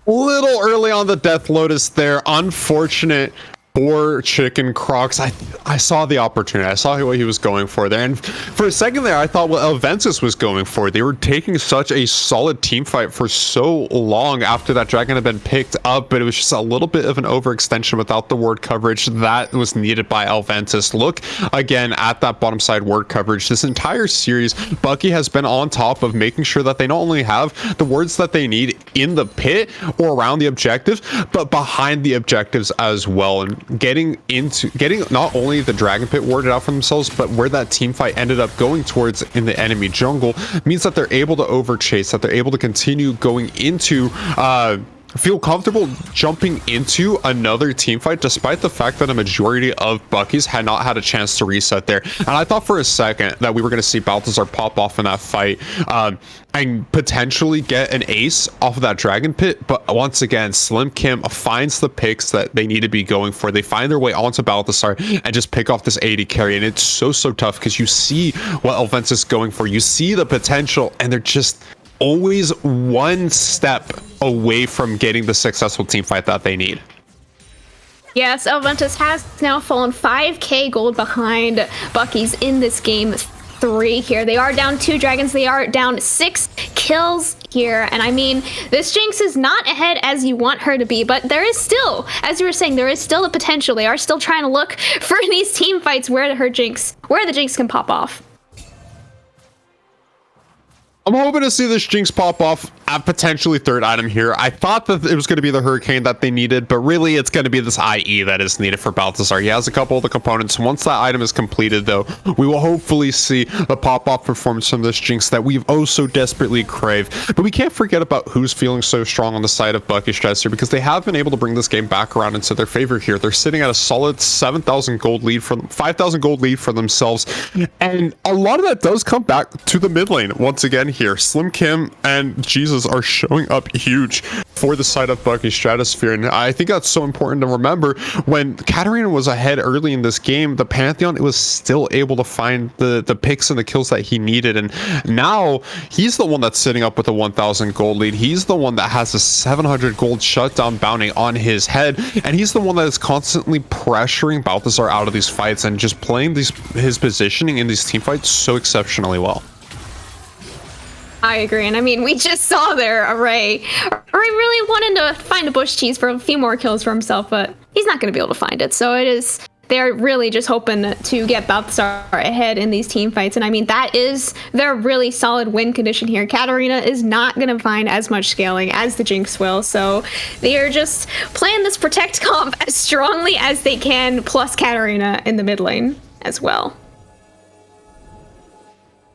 Little early on the Death Lotus there. Unfortunate for Chicken Crocs. I saw the opportunity. I saw what he was going for there. And for a second there, I thought what Elventus was going for. They were taking such a solid team fight for so long after that dragon had been picked up, but it was just a little bit of an overextension without the ward coverage that was needed by Elventus. Look again at that bottom side ward coverage. This entire series, Bucky has been on top of making sure that they not only have the wards that they need in the pit or around the objectives, but behind the objectives as well. And getting not only the dragon pit warded out for themselves, but where that team fight ended up going towards in the enemy jungle means that they're able to overchase, that they're able to continue going into feel comfortable jumping into another team fight, despite the fact that a majority of Bucky's had not had a chance to reset there. And I thought for a second that we were going to see Balthazar pop off in that fight and potentially get an ace off of that dragon pit, but once again, Slim Kim finds the picks that they need to be going for. They find their way onto Balthazar and just pick off this AD carry, and it's so tough because you see what Elventus is going for, you see the potential, and they're just always one step away from getting the successful team fight that they need. Yes, Elventus has now fallen 5k gold behind Bucky's in this game 3 here. They are down 2 dragons. They are down 6 kills here. And I mean, this Jinx is not ahead as you want her to be, but there is still, as you were saying, there is still a potential. They are still trying to look for these team fights where the Jinx can pop off. I'm hoping to see this Jinx pop off at potentially 3rd item here. I thought that it was going to be the Hurricane that they needed, but really it's going to be this IE that is needed for Balthazar. He has a couple of the components. Once that item is completed, though, we will hopefully see the pop-off performance from this Jinx that we've oh so desperately craved. But we can't forget about who's feeling so strong on the side of Bucky Stratosphere, because they have been able to bring this game back around into their favor here. They're sitting at a solid 7,000 gold lead for them, 5,000 gold lead for themselves, and a lot of that does come back to the mid lane once again here. Slim Kim and Jesus are showing up huge for the side of Bucky Stratosphere, and I think that's so important to remember. When Katarina was ahead early in this game, the Pantheon, it was still able to find the picks and the kills that he needed, and now he's the one that's sitting up with a 1,000 gold lead. He's the one that has a 700 gold shutdown bounty on his head, and he's the one that is constantly pressuring Balthazar out of these fights and just playing his positioning in these team fights so exceptionally well. I agree, and I mean, we just saw there Array really wanting to find a bush cheese for a few more kills for himself, but he's not going to be able to find it. So they're really just hoping to get Balthazar ahead in these team fights, and I mean, that is their really solid win condition here. Katarina is not going to find as much scaling as the Jinx will, so they are just playing this protect comp as strongly as they can, plus Katarina in the mid lane as well.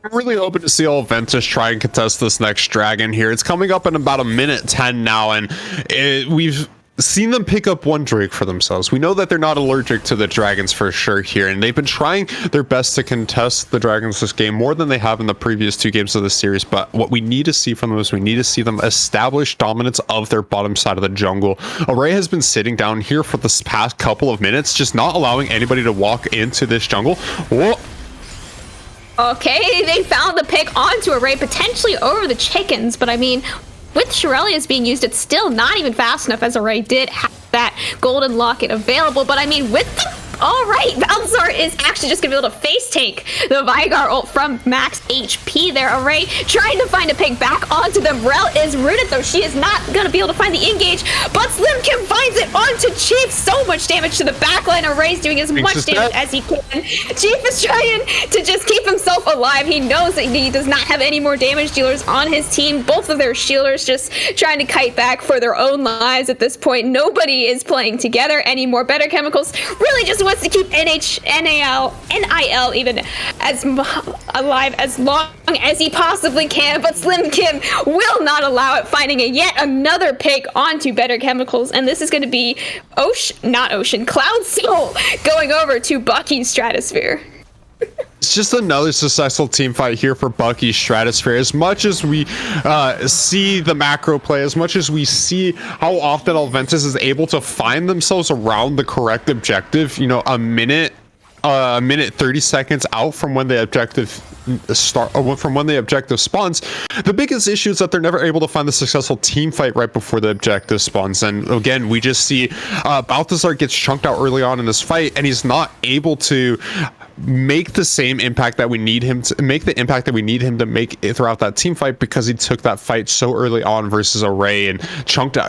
I'm really hoping to see Elventus try and contest this next dragon here. It's coming up in about a minute 10 now, and we've seen them pick up one Drake for themselves. We know that they're not allergic to the dragons for sure here, and they've been trying their best to contest the dragons this game more than they have in the previous 2 games of the series. But what we need to see from them is we need to see them establish dominance of their bottom side of the jungle. Array has been sitting down here for this past couple of minutes, just not allowing anybody to walk into this jungle. Whoa. Okay, they found the pick onto Array, potentially over the chickens, but I mean, with Shirelius being used, it's still not even fast enough, as Array did have that golden locket available. But I mean, with the all right, Balthazar is actually just gonna be able to face tank the Vigar ult from max HP there. Array trying to find a pick back onto them. Rel is rooted, though. She is not gonna be able to find the engage, but Slim Kim finds it onto Chief. So much damage to the backline. Array's doing as much damage as he can. Chief is trying to just keep himself alive. He knows that he does not have any more damage dealers on his team. Both of their shielders just trying to kite back for their own lives at this point. Nobody is playing together anymore. Better Chemicals really just wants to keep NIL even as alive as long as he possibly can, but Slim Kim will not allow it, finding yet another pick onto Better Chemicals, and this is going to be Cloud Soul going over to Bucky Stratosphere. It's just another successful team fight here for Bucky Stratosphere. As much as we see the macro play, as much as we see how often Elventus is able to find themselves around the correct objective, you know, a minute 30 seconds out from when the objective from when the objective spawns. The biggest issue is that they're never able to find the successful team fight right before the objective spawns. And again, we just see Balthazar gets chunked out early on in this fight, and he's not able to make the same impact that we need him to make, the impact that we need him to make throughout that team fight, because he took that fight so early on versus Array and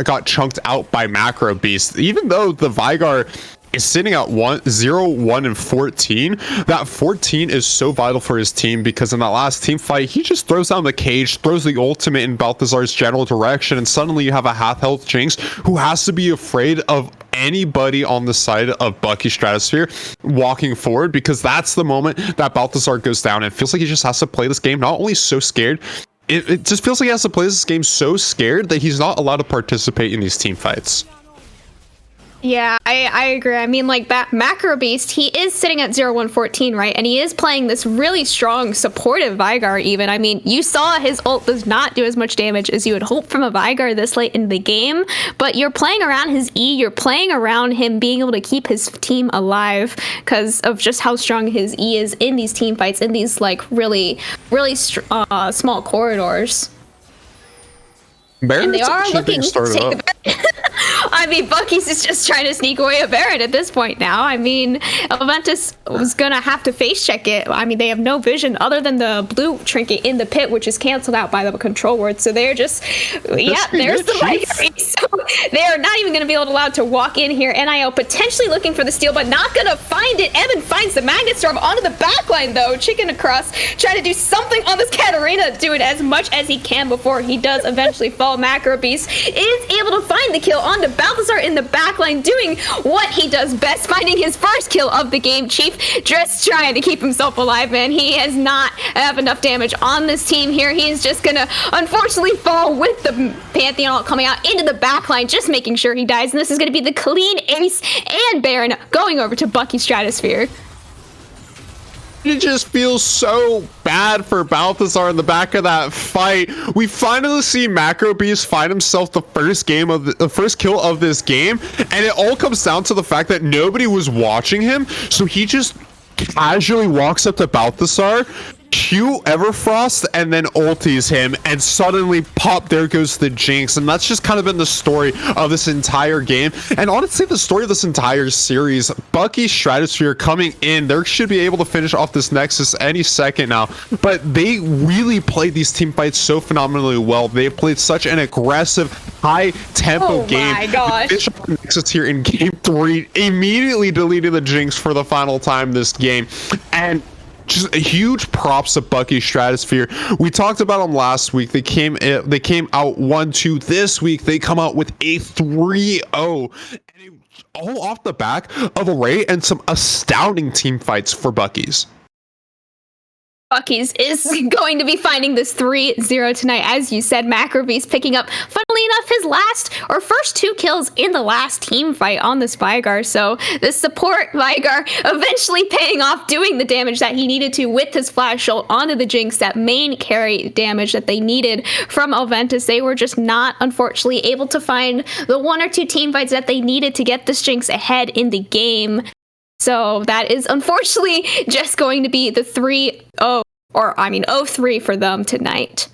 got chunked out by Macro Beast. Even though the Vigar is sitting at 0, 1, and 14. That 14 is so vital for his team, because in that last team fight, he just throws down the cage, throws the ultimate in Balthazar's general direction, and suddenly you have a half-health Jinx who has to be afraid of anybody on the side of Bucky Stratosphere walking forward, because that's the moment that Balthazar goes down. It feels like he just has to play this game not only so scared, it just feels like he has to play this game so scared that he's not allowed to participate in these team fights. Yeah, I agree. I mean, like, that Macro Beast, he is sitting at 0-1-14, right? And he is playing this really strong, supportive Vigar even. I mean, you saw his ult does not do as much damage as you would hope from a Vigar this late in the game, but you're playing around his E, you're playing around him being able to keep his team alive because of just how strong his E is in these team fights, in these, like, really small corridors. Baron, and they are looking to take the Baron. I mean, Bucky's is just trying to sneak away a Baron at this point now. I mean, Elventus was going to have to face check it. I mean, they have no vision other than the blue trinket in the pit, which is canceled out by the control word. So they're just, yeah, there's the Vigar. So they are not even going to be allowed to walk in here. NIO potentially looking for the steal, but not going to find it. Evan finds the Magnet Storm onto the backline, though. Chicken across, trying to do something on this Katarina, do it as much as he can before he does eventually fall. Macro Beast is able to find the kill onto Balthazar in the backline, doing what he does best, finding his first kill of the game. Chief just trying to keep himself alive, man. He has not have enough damage on this team here. He's just gonna unfortunately fall with the Pantheon ult coming out into the backline, just making sure he dies. And this is gonna be the clean ace and Baron going over to Bucky Stratosphere. It just feels so bad for Balthazar in the back of that fight. We finally see Macro Beast find himself the first kill of this game, and it all comes down to the fact that nobody was watching him, so he just casually walks up to Balthazar, Q Everfrost, and then ulties him, and suddenly pop, there goes the Jinx. And that's just kind of been the story of this entire game, and honestly the story of this entire series. Bucky Stratosphere coming in, they should be able to finish off this Nexus any second now, but they really played these team fights so phenomenally well. They played such an aggressive, high tempo game. Oh my gosh. Finish off the Nexus here in game 3, immediately deleting the Jinx for the final time this game, and just huge props to Bucky Stratosphere. We talked about them last week. They came out 1-2. This week they come out with a 3-0, and all off the back of Array and some astounding team fights for Bucky's. Bucky's is going to be finding this 3-0 tonight. As you said, Macro Beast picking up, funnily enough, his first 2 kills in the last team fight on this Vigar. So the support Vigar eventually paying off, doing the damage that he needed to with his flash ult onto the Jinx, that main carry damage that they needed from Elventus. They were just not, unfortunately, able to find the 1 or 2 team fights that they needed to get this Jinx ahead in the game. So that is unfortunately just going to be the 3-0, or I mean 0-3 for them tonight.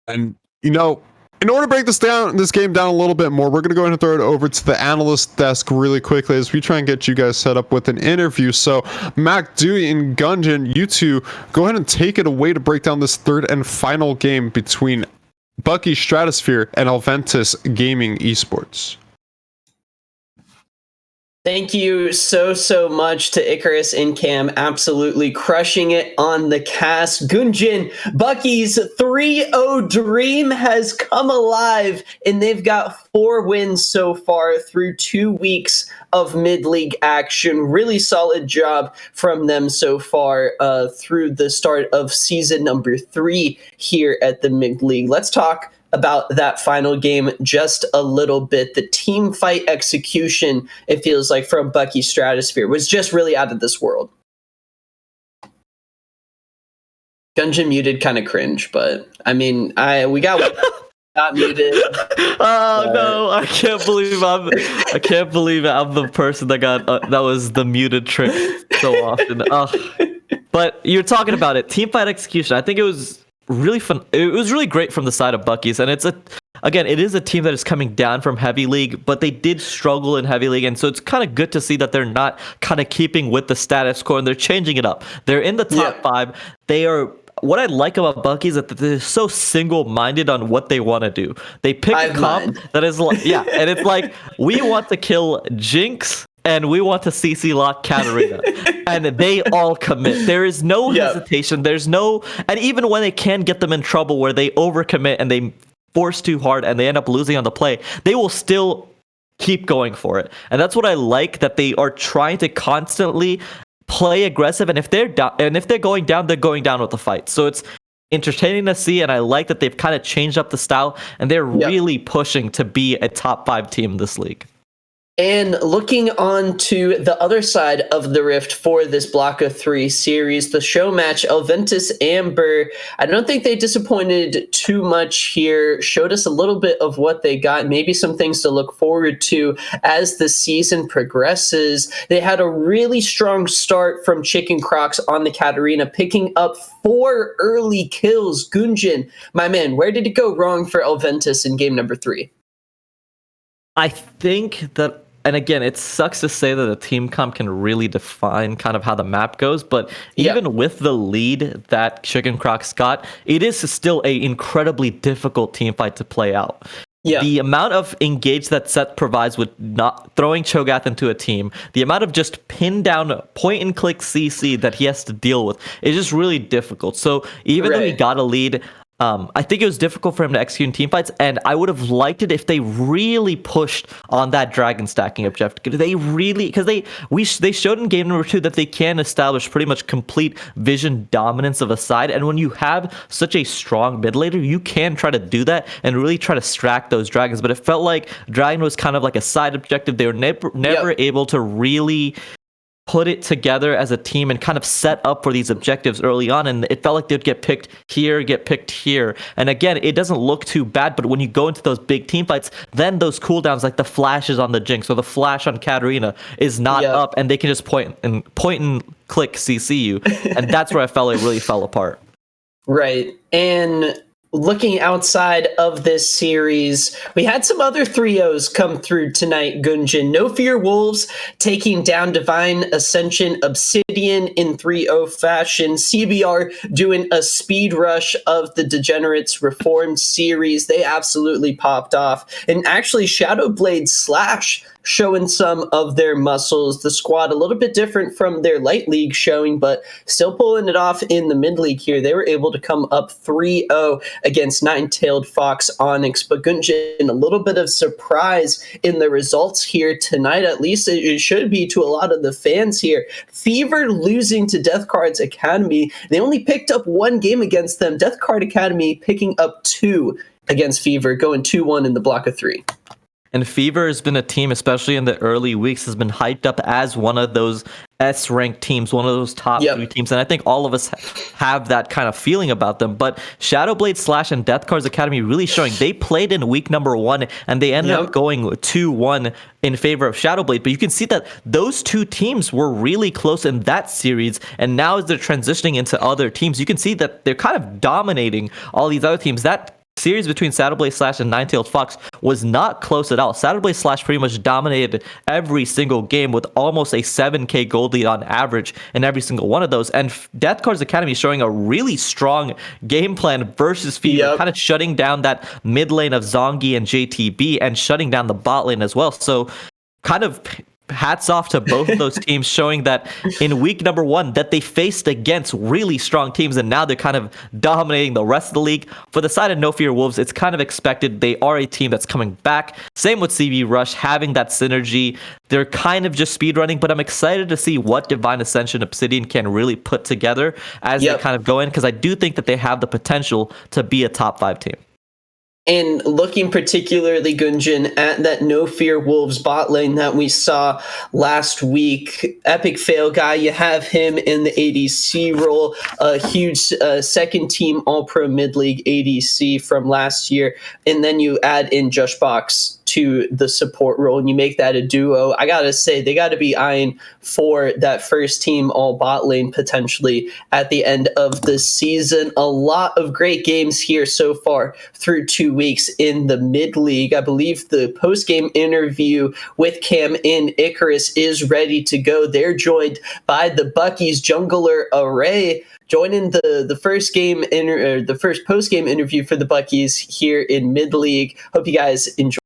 And you know, in order to break this game down a little bit more, we're going to go ahead and throw it over to the analyst desk really quickly as we try and get you guys set up with an interview. So Mac, Dewey, and Gungeon, you two go ahead and take it away to break down this third and final game between Bucky Stratosphere and Elventus Gaming Esports. Thank you so much to Icarus and Cam, absolutely crushing it on the cast. Gungeon, Bucky's 3-0 dream has come alive, and they've got 4 wins so far through 2 weeks of mid-league action. Really solid job from them so far through the start of season number 3 here at the mid-league. Let's talk about that final game just a little bit. The team fight execution, it feels like, from Bucky Stratosphere was just really out of this world. Gungeon muted, kind of cringe, but I mean, we got not muted. Oh no, I can't believe I'm the person that got that was the muted trick so often. Oh. But you're talking about it. Teamfight execution. I think it was really fun. It was really great from the side of Bucky's, and it is a team that is coming down from Heavy League, but they did struggle in Heavy League, and so it's kind of good to see that they're not kind of keeping with the status quo and they're changing it up. They're in the top 5. They are. What I like about Bucky is that they're so single-minded on what they want to do. They pick a comp that is like, and it's like, we want to kill Jinx and we want to CC lock Katarina. And they all commit. There is no hesitation. There's no, and even when they can get them in trouble where they overcommit and they force too hard and they end up losing on the play, they will still keep going for it. And that's what I like, that they are trying to constantly play aggressive, and if they're going down, they're going down with the fight. So it's entertaining to see, and I like that they've kind of changed up the style, and they're really pushing to be a top 5 team in this league. And looking on to the other side of the rift for this Block of 3 series, the show match, Elventus Amber, I don't think they disappointed too much here, showed us a little bit of what they got, maybe some things to look forward to as the season progresses. They had a really strong start from Chicken Crocs on the Katarina, picking up 4 early kills. Gunjin, my man, where did it go wrong for Elventus in game number 3? I think that, and again, it sucks to say that a team comp can really define kind of how the map goes, but even with the lead that Chicken Crocs got, it is still a incredibly difficult team fight to play out. The amount of engage that Seth provides with not throwing Cho'Gath into a team, the amount of just pin down point and click CC that he has to deal with is just really difficult. So even though he got a lead, I think it was difficult for him to execute in teamfights, and I would have liked it if they really pushed on that dragon stacking objective. They really, because they showed in game number 2 that they can establish pretty much complete vision dominance of a side, and when you have such a strong mid laner, you can try to do that and really try to stack those dragons. But it felt like dragon was kind of like a side objective. They were never able to really put it together as a team and kind of set up for these objectives early on, and it felt like they'd get picked here. And again, it doesn't look too bad, but when you go into those big team fights, then those cooldowns, like the flashes on the Jinx or the flash on Katarina, is not up, and they can just point and click CC you, and that's where I felt it really fell apart. Right. And looking outside of this series, we had some other 3-0s come through tonight, Gunjin. No Fear Wolves taking down Divine Ascension Obsidian in 3-0 fashion. CBR doing a speed rush of the Degenerates Reformed series. They absolutely popped off. And actually, Shadowblade Slash showing some of their muscles. The squad a little bit different from their light league showing, but still pulling it off in the mid league here. They were able to come up 3-0 against Nine-Tailed Fox Onyx. But Gunjin, a little bit of surprise in the results here tonight. At least it should be to a lot of the fans here. Fever losing to Death Card's Academy. They only picked up 1 game against them. Death Card Academy picking up 2 against Fever, going 2-1 in the Block of 3. And Fever has been a team, especially in the early weeks, has been hyped up as one of those S-ranked teams, one of those top 3 teams. And I think all of us have that kind of feeling about them. But Shadowblade Slash and Death Card's Academy really showing. They played in week number 1, and they ended up going 2-1 in favor of Shadowblade. But you can see that those 2 teams were really close in that series. And now as they're transitioning into other teams, you can see that they're kind of dominating all these other teams. That series between Shadowblade Slash and Nine-Tailed Fox was not close at all. Shadowblade Slash pretty much dominated every single game with almost a 7k gold lead on average in every single one of those. And Death Card's Academy showing a really strong game plan versus Fever, kind of shutting down that mid lane of Zongi and JTB and shutting down the bot lane as well. So kind of hats off to both of those teams, showing that in week number 1 that they faced against really strong teams, and now they're kind of dominating the rest of the league. For the side of No Fear Wolves, it's kind of expected. They are a team that's coming back. Same with CB Rush, having that synergy. They're kind of just speedrunning, but I'm excited to see what Divine Ascension Obsidian can really put together as they kind of go in, because I do think that they have the potential to be a top 5 team. And looking particularly, Gunjin, at that No Fear Wolves bot lane that we saw last week, Epic Fail Guy, you have him in the ADC role, a huge second team All-Pro Mid-League ADC from last year, and then you add in Jushbox to the support role and you make that a duo, I gotta say they gotta be eyeing for that first team all bot lane potentially at the end of the season. A lot of great games here so far through 2 weeks in the mid league. I believe the post-game interview with Cam and Icarus is ready to go. They're joined by the Bucky's jungler Array, joining the first game the first post-game interview for the Buckies here in mid league. Hope you guys enjoy.